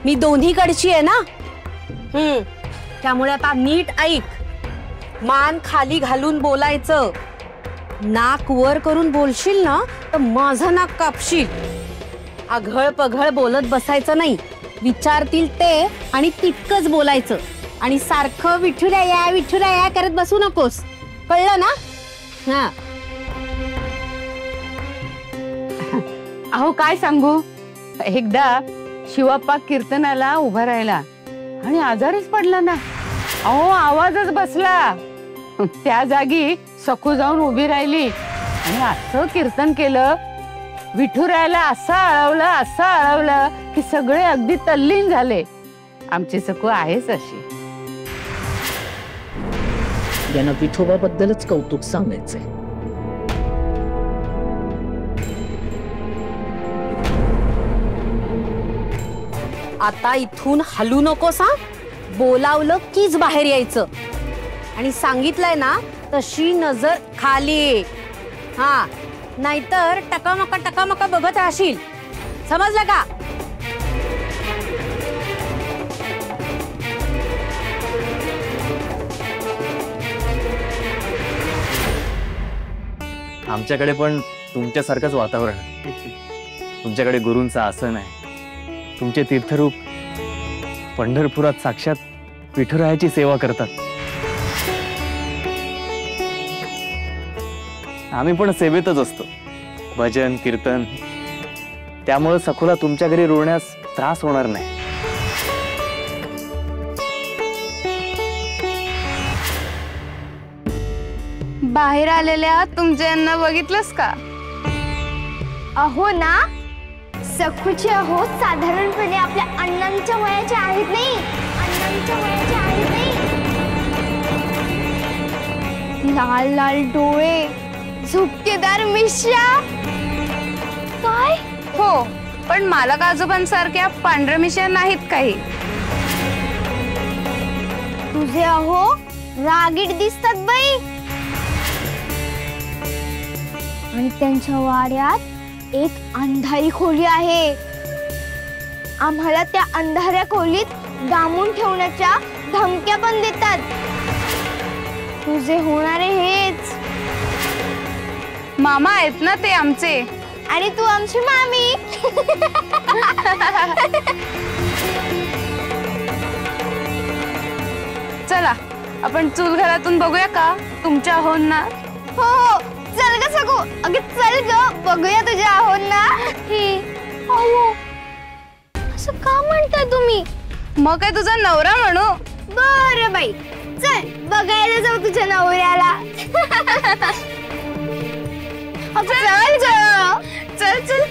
मी दोन्हीकडची आहे ना. त्यामुळे आता नीट ऐक. मान खाली घालून बोलायचं. नाक वर करून बोलशील ना तर माझं नाक कापशील. आघळ पघळ बोलत बसायचं नाही. विचारतील ते आणि तितकंच बोलायचं. आणि सारखं विठुराया करत बसू नकोस, कळलं ना? हा. अहो काय सांगू, एकदा शिवाप्पा कीर्तनाला उभा राहिला आणि आजारीच पडला ना. अहो आवाजच बसला. त्या जागी सखू जाऊन उभी राहिली आणि असं कीर्तन केलं, विठुरायाला असं आळवलं की सगळे अगदी तल्लीन झाले. आमची सखू आहेच अशी. यांना विठोबाबद्दलच कौतुक सांगायचंय. आता इथून हलू नकोस हा. बोलावलं कीच बाहेर यायचं. आणि सांगितलंय ना तशी नजर खाली. हा, नाहीतर टकामका बघत राहशील. समजलं का? आमच्याकडे पण तुमच्यासारखंच वातावरण आहे. तुमच्याकडे गुरूंचं आसन आहे. तुमचे तीर्थरूप पंढरपुरात साक्षात विठुरायाची सेवा करतात. आम्ही पण सेवेतच असतो, भजन कीर्तन. त्यामुळे सखूला तुमच्या घरी रुळण्यास त्रास होणार नाही. बाहेर आलेल्या तुमच्या यांना बघितलंस का? अहो ना, सखूचे अहो साधारणपणे आपल्या अण्णांच्या वयाचे आहेत नाही. अण्णांच्या वयाचे आहेत नाही. लाल लाल डोळे, झुपकेदार मिश्या. काय? हो, पण मालक आजोबांसारख्या पांढऱ्या मिश्या नाहीत काही. तुझे अहो रागीट दिसतात बाई. आणि त्यांच्या वाड्यात एक अंधारी खोली आहे. आम्हाला त्या अंधाऱ्या खोलीत डांबून ठेवण्याच्या धमक्या पण देतात. तुझे होणारे हेच. मामा आहेत ना ते आमचे. आणि तू आमची मामी. चला आपण चूल घरातून बघूया का तुमच्या अहोंना? हो चल ग सगू. अगे चल ग, बघूया तुझ्या अहोंना. अहो असं का म्हणताय तुम्ही? मग काय तुझा नवरा म्हणू? बरं बाई, चल बघायला जाऊ तुझ्या नवऱ्याला. चल चल.